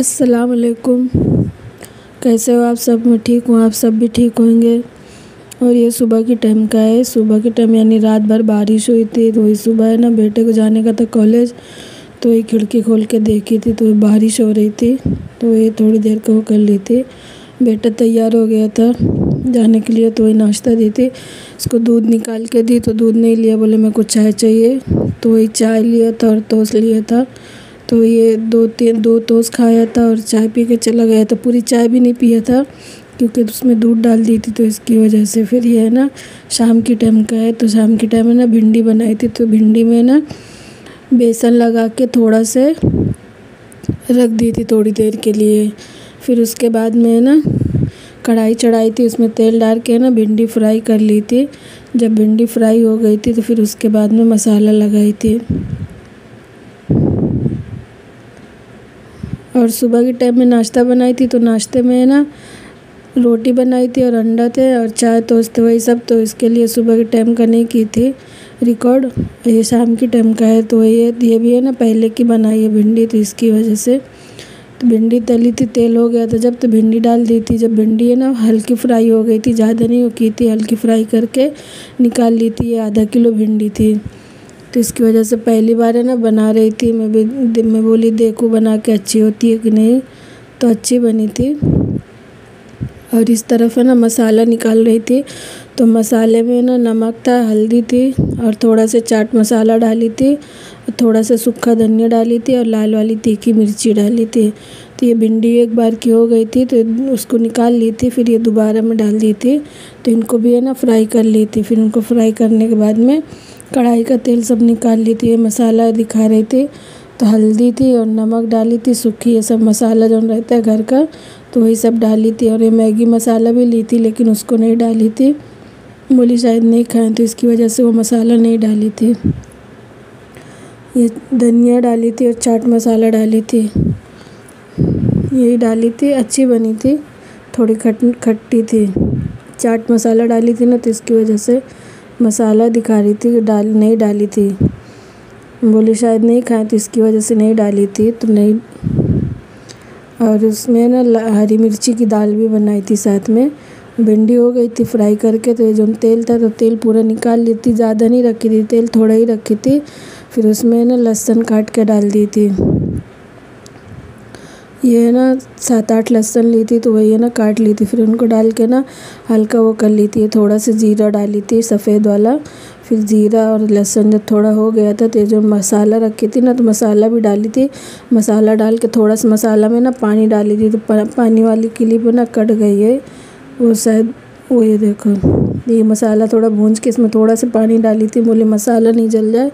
अस्सलाम वालेकुम। कैसे हो आप सब? मैं ठीक हूँ, आप सब भी ठीक होंगे। और ये सुबह की टाइम का है। सुबह के टाइम यानी रात भर बारिश हुई थी, तो वही सुबह है ना, बेटे को जाने का था कॉलेज, तो ये खिड़की खोल के देखी थी तो बारिश हो रही थी, तो ये थोड़ी देर को वो कर ली थी। बेटा तैयार हो गया था जाने के लिए, तो वही नाश्ता दी थी। उसको दूध निकाल के दी तो दूध नहीं लिया, बोले मेरे को चाय चाहिए, तो वही चाय लिया था और टोस्ट लिया था। तो ये दो टोस्ट खाया था और चाय पी के चला गया था। पूरी चाय भी नहीं पिया था क्योंकि उसमें दूध डाल दी थी, तो इसकी वजह से। फिर ये है ना, शाम की टाइम का है, तो शाम के टाइम में ना भिंडी बनाई थी, तो भिंडी में ना बेसन लगा के थोड़ा से रख दी थी थोड़ी देर के लिए। फिर उसके बाद में ना कढ़ाई चढ़ाई थी, उसमें तेल डाल के ना भिंडी फ्राई कर ली थी। जब भिंडी फ्राई हो गई थी तो फिर उसके बाद में मसाला लगाई थी। और सुबह के टाइम में नाश्ता बनाई थी, तो नाश्ते में ना रोटी बनाई थी और अंडा थे और चाय टोस्ट वही सब। तो इसके लिए सुबह के टाइम का नहीं की थी रिकॉर्ड, ये शाम की टाइम का है। तो ये भी है ना पहले की बनाई है भिंडी, तो इसकी वजह से। तो भिंडी तली थी, तेल हो गया था जब, तो भिंडी डाल दी थी। जब भिंडी है ना हल्की फ्राई हो गई थी, ज़्यादा नहीं वो की थी, हल्की फ्राई करके निकाल ली थी। ये आधा किलो भिंडी थी, तो इसकी वजह से पहली बार है ना बना रही थी। मैं बोली देखूँ बना के अच्छी होती है कि नहीं, तो अच्छी बनी थी। और इस तरफ है ना मसाला निकाल रही थी, तो मसाले में ना नमक था, हल्दी थी और थोड़ा से चाट मसाला डाली थी और थोड़ा सा सूखा धनिया डाली थी और लाल वाली तीखी मिर्ची डाली थी। तो ये भिंडी एक बार की हो गई थी, तो उसको निकाल ली थी, फिर ये दोबारा में डाल दी थी। तो इनको भी है ना फ्राई कर ली थी। फिर उनको फ्राई करने के बाद में कढ़ाई का तेल सब निकाल ली थी। ये मसाला दिखा रही थी, तो हल्दी थी और नमक डाली थी, सूखी ये सब मसाला जो रहता है घर का, तो वही सब डाली थी। और ये मैगी मसाला भी ली थी, लेकिन उसको नहीं डाली थी, बोली शायद नहीं खाएं, तो इसकी वजह से वो मसाला नहीं डाली थी। ये धनिया डाली थी और चाट मसाला डाली थी, यही डाली थी। अच्छी बनी थी, थोड़ी खट्टी थी। चाट मसाला डाली थी ना, तो इसकी वजह से मसाला दिखा रही थी कि नहीं डाली थी, बोली शायद नहीं खाएं, तो इसकी वजह से नहीं डाली थी, तो नहीं। और उसमें ना हरी मिर्ची की दाल भी बनाई थी साथ में। भिंडी हो गई थी फ्राई करके, तो ये जो तेल था तो तेल पूरा निकाल ली थी, ज़्यादा नहीं रखी थी, तेल थोड़ा ही रखी थी। फिर उसमें ना लहसुन काट के डाल दी थी। ये ना 7-8 लहसुन ली थी, तो वही है ना काट ली थी। फिर उनको डाल के ना हल्का वो कर ली थी। थोड़ा सा जीरा डाली थी सफ़ेद वाला। फिर जीरा और लहसुन जब थोड़ा हो गया था, तो जो मसाला रखी थी ना, तो मसाला भी डाली थी। मसाला डाल के थोड़ा सा मसाला में ना पानी डाली थी, तो पानी वाली क्लिप ना कट गई है वो शायद। वो ये देखो, ये मसाला थोड़ा भूंज के इसमें थोड़ा सा पानी डाली थी, बोले मसाला नहीं जल जाए,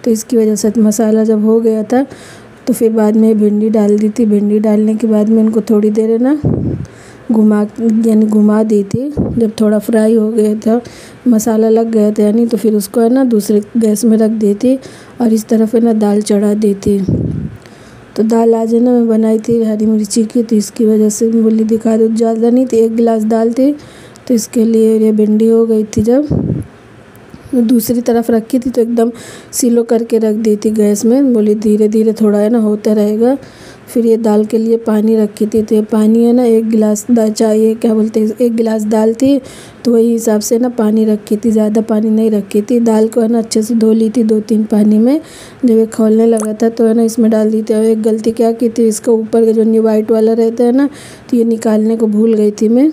तो इसकी वजह से। मसाला जब हो गया था, तो फिर बाद में भिंडी डाल दी थी। भिंडी डालने के बाद में इनको थोड़ी देर है ना घुमा दी थी। जब थोड़ा फ्राई हो गया था, मसाला लग गया था यानी, तो फिर उसको है ना दूसरे गैस में रख दी थी और इस तरफ है ना दाल चढ़ा दी थी। तो दाल आज है ना मैं बनाई थी हरी मिर्ची की, तो इसकी वजह से बोली दिखा दो। ज़्यादा नहीं थी, 1 गिलास दाल थी, तो इसके लिए ये भिंडी हो गई थी। जब दूसरी तरफ रखी थी तो एकदम स्लो करके रख दी थी गैस में, बोली धीरे धीरे थोड़ा है ना होता रहेगा। फिर ये दाल के लिए पानी रखी थी, तो ये पानी है ना 1 गिलास चाहिए, क्या बोलते हैं, 1 गिलास दाल थी, तो वही हिसाब से ना पानी रखी थी, ज़्यादा पानी नहीं रखी थी। दाल को है ना अच्छे से धो ली थी 2-3 पानी में। जब ये खौलने लगा था तो है ना इसमें डाल दी थी। और एक गलती क्या की थी, इसका ऊपर का जो वाइट वाला रहता है ना, तो ये निकालने को भूल गई थी मैं।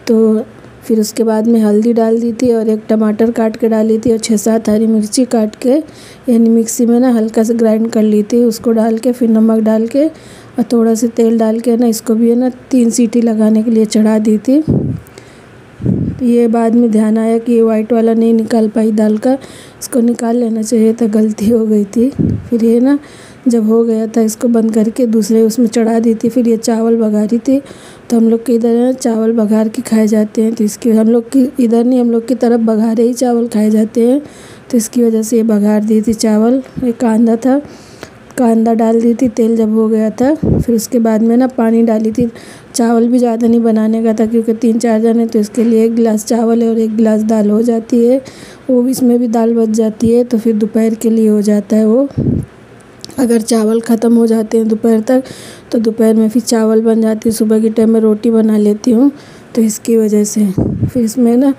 तो फिर उसके बाद में हल्दी डाल दी थी और 1 टमाटर काट के डाली थी और 6-7 हरी मिर्ची काट के यानी मिक्सी में ना हल्का सा ग्राइंड कर ली थी। उसको डाल के फिर नमक डाल के और थोड़ा सा तेल डाल के ना इसको भी है ना 3 सीटी लगाने के लिए चढ़ा दी थी। ये बाद में ध्यान आया कि ये वाइट वाला नहीं निकाल पाई दाल का, इसको निकाल लेना चाहिए था, गलती हो गई थी। फिर ये ना जब हो गया था, इसको बंद करके दूसरे उसमें चढ़ा दी थी। फिर ये चावल बघारी थी, तो हम लोग के इधर है चावल बघार के खाए जाते हैं, तो इसकी हम लोग की इधर नहीं, हम लोग की तरफ बघारे ही चावल खाए जाते हैं, तो इसकी वजह से ये बघार दी थी चावल। एक कांदा था, कांदा डाल दी थी, तेल जब हो गया था फिर उसके बाद में ना पानी डाली थी। चावल भी ज़्यादा नहीं बनाने का था क्योंकि 3-4 जने, तो इसके लिए 1 गिलास चावल है और 1 गिलास दाल हो जाती है। वो इसमें भी दाल बच जाती है, तो फिर दोपहर के लिए हो जाता है वो। अगर चावल ख़त्म हो जाते हैं दोपहर तक तो दोपहर में फिर चावल बन जाती है, सुबह के टाइम में रोटी बना लेती हूँ। तो इसकी वजह से फिर इसमें ना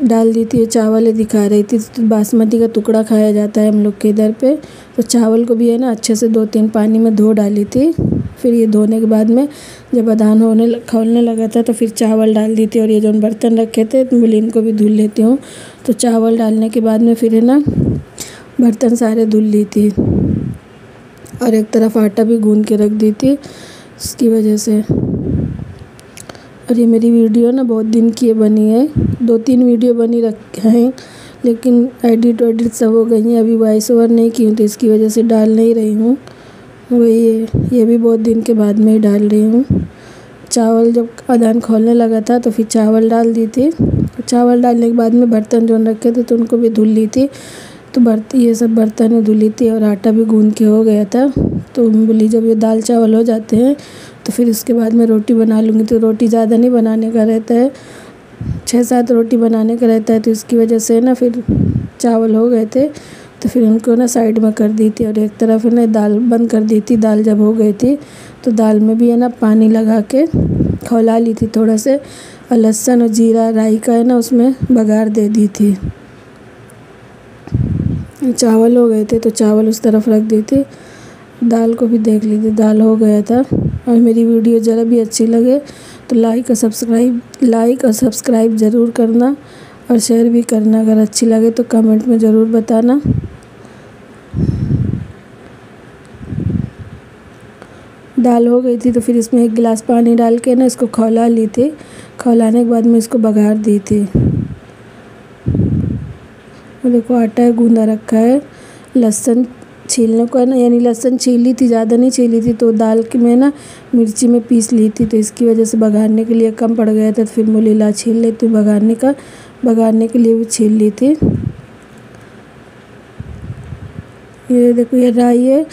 डाल दी थी, चावल ये दिखा रही थी। तो बासमती का टुकड़ा खाया जाता है हम लोग के इधर पे। तो चावल को भी है ना अच्छे से 2-3 पानी में धो डाली थी। फिर ये धोने के बाद में जब अदहान खौलने लगा था तो फिर चावल डाल दी थी। और ये जो बर्तन रखे थे तो बोले इनको भी धुल लेती हूँ। तो चावल डालने के बाद में फिर है ना बर्तन सारे धुल ली थी और एक तरफ आटा भी गूँध के रख दी थी उसकी वजह से। और ये मेरी वीडियो ना बहुत दिन की बनी है, 2-3 वीडियो बनी रखे हैं, लेकिन एडिट सब हो गई हैं। अभी वॉइस ओवर नहीं की हूँ तो इसकी वजह से डाल नहीं रही हूँ। वही ये भी बहुत दिन के बाद में ही डाल रही हूँ। चावल जब अदहान खोलने लगा था तो फिर चावल डाल दी थी। चावल डालने के बाद में बर्तन जो रखे थे तो उनको भी धुल ली थी। तो ये सब बर्तन धुली थी और आटा भी गूँध के हो गया था। तो बोली जब ये दाल चावल हो जाते हैं तो फिर उसके बाद मैं रोटी बना लूँगी। तो रोटी ज़्यादा नहीं बनाने का रहता है, 6-7 रोटी बनाने का रहता है। तो इसकी वजह से ना फिर चावल हो गए थे तो फिर उनको ना साइड में कर दी थी और एक तरफ ना दाल बंद कर दी थी। दाल जब हो गई थी तो दाल में भी है ना पानी लगा के खौला ली थी थोड़ा से, और लहसुन और जीरा राई का है ना उसमें बघार दे दी थी। चावल हो गए थे तो चावल उस तरफ रख दी थी। दाल को भी देख ली थी, दाल हो गया था। और मेरी वीडियो ज़रा भी अच्छी लगे तो लाइक और सब्सक्राइब ज़रूर करना और शेयर भी करना। अगर अच्छी लगे तो कमेंट में ज़रूर बताना। दाल हो गई थी तो फिर इसमें 1 गिलास पानी डाल के ना इसको खौला ली थी। खौलाने के बाद में इसको बघार दी थी। देखो आटा गूँधा रखा है। लहसुन छीलने को है ना, यानी लहसुन छीली थी, ज़्यादा नहीं छीली थी। तो दाल की में ना मिर्ची में पीस ली थी तो इसकी वजह से बघारने के लिए कम पड़ गया था। तो फिर बोली ला छील लेती हूँ, बघारने के लिए भी छील ली थी। ये देखो ये राई है,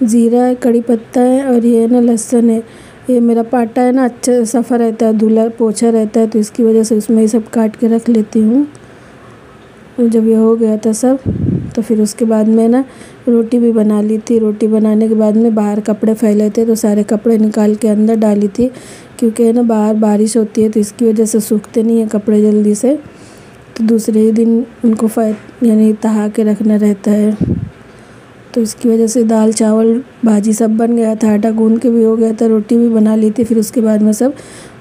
जीरा है, कड़ी पत्ता है और ये है ना लहसुन है। ये मेरा पाटा है ना अच्छा सफ़ा रहता है, धुला पोछा रहता है, तो इसकी वजह से उसमें ये सब काट के रख लेती हूँ। जब ये हो गया था सब तो फिर उसके बाद में ना रोटी भी बना ली थी। रोटी बनाने के बाद में बाहर कपड़े फैले थे तो सारे कपड़े निकाल के अंदर डाली थी, क्योंकि है ना बाहर बारिश होती है तो इसकी वजह से सूखते नहीं हैं कपड़े जल्दी से। तो दूसरे ही दिन उनको यानी तहा के रखना रहता है। तो इसकी वजह से दाल चावल भाजी सब बन गया था, आटा गूँध के भी हो गया था, रोटी भी बना ली थी। फिर उसके बाद में सब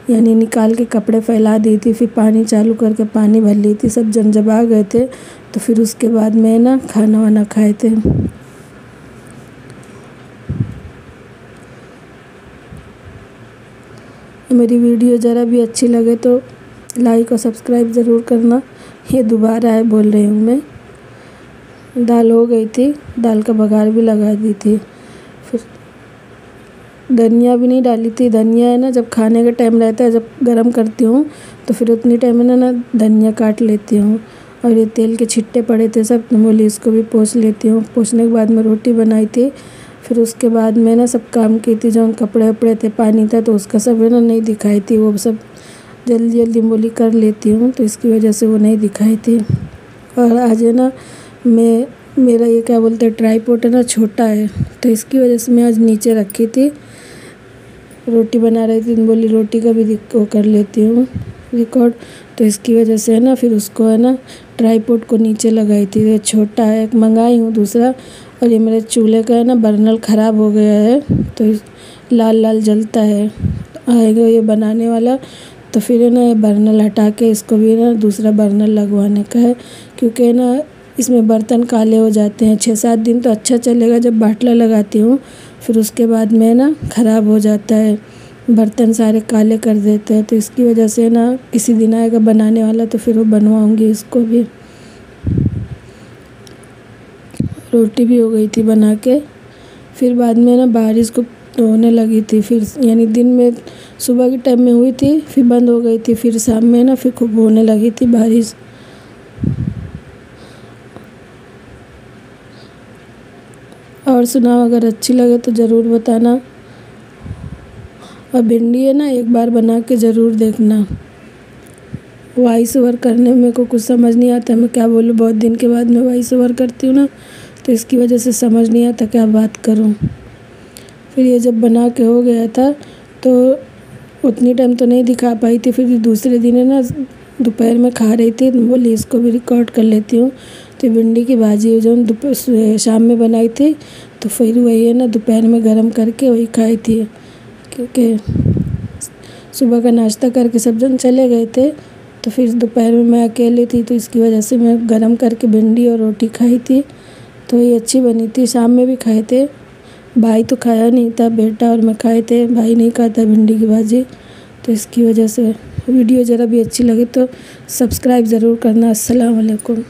यानी निकाल के कपड़े फैला दी थी। फिर पानी चालू करके पानी भर ली थी। सब जब आ गए थे तो फिर उसके बाद में ना खाना वाना खाए थे। मेरी वीडियो ज़रा भी अच्छी लगे तो लाइक और सब्सक्राइब ज़रूर करना। ये दोबारा है बोल रही हूँ मैं। दाल हो गई थी, दाल का बघार भी लगा दी थी। फिर धनिया भी नहीं डाली थी। धनिया है ना जब खाने का टाइम रहता है, जब गरम करती हूँ तो फिर उतनी टाइम में ना धनिया काट लेती हूँ। और ये तेल के छिट्टे पड़े थे सब, तो बोली इसको भी पोंछ लेती हूँ। पोंछने के बाद में रोटी बनाई थी। फिर उसके बाद में ना सब काम की थी, जो कपड़े वपड़े थे, पानी था तो उसका सब है ना नहीं दिखाई थी। वो सब जल्दी बोली कर लेती हूँ तो इसकी वजह से वो नहीं दिखाई थी। और आज है ना मेरा ये क्या बोलते हैं ट्राइपॉड है ना छोटा है, तो इसकी वजह से मैं आज नीचे रखी थी। रोटी बना रही थी, बोली रोटी का भी वो कर लेती हूँ रिकॉर्ड। तो इसकी वजह से है ना फिर उसको है ना ट्राइपॉड को नीचे लगाई थी। ये छोटा है, मंगाई हूँ दूसरा। और ये मेरे चूल्हे का है ना बर्नल ख़राब हो गया है तो लाल जलता है। आएगा ये बनाने वाला तो फिर है ना ये बर्नल हटा के इसको भी ना दूसरा बर्नल लगवाने का है, क्योंकि है ना इसमें बर्तन काले हो जाते हैं। 6-7 दिन तो अच्छा चलेगा जब बाटला लगाती हूँ, फिर उसके बाद में ना ख़राब हो जाता है, बर्तन सारे काले कर देते हैं। तो इसकी वजह से ना किसी दिन आएगा बनाने वाला तो फिर वो बनवाऊँगी इसको भी। रोटी भी हो गई थी बना के। फिर बाद में ना बारिश को होने लगी थी। फिर यानी दिन में सुबह के टाइम में हुई थी, फिर बंद हो गई थी। फिर शाम में ना फिर खूब होने लगी थी बारिश। और सुनाओ, अगर अच्छी लगे तो ज़रूर बताना। और भिंडी है ना एक बार बना के ज़रूर देखना। वॉइस ओवर करने में को कुछ समझ नहीं आता, मैं क्या बोलूँ, बहुत दिन के बाद मैं वॉइस ओवर करती हूँ ना तो इसकी वजह से समझ नहीं आता क्या बात करूं। फिर ये जब बना के हो गया था तो उतनी टाइम तो नहीं दिखा पाई थी। फिर दूसरे दिन है ना दोपहर में खा रही थी, बोली इसको भी रिकॉर्ड कर लेती हूँ। तो भिंडी की भाजी जो दोपहर शाम में बनाई थी, तो फिर वही है ना दोपहर में गरम करके वही खाई थी, क्योंकि सुबह का नाश्ता करके सब जन चले गए थे। तो फिर दोपहर में मैं अकेली थी, तो इसकी वजह से मैं गरम करके भिंडी और रोटी खाई थी। तो ये अच्छी बनी थी। शाम में भी खाए थे, भाई तो खाया नहीं था, बेटा और मैं खाए थे, भाई नहीं खाता भिंडी की भाजी। तो इसकी वजह से वीडियो ज़रा भी अच्छी लगे तो सब्सक्राइब ज़रूर करना। अस्सलाम वालेकुम।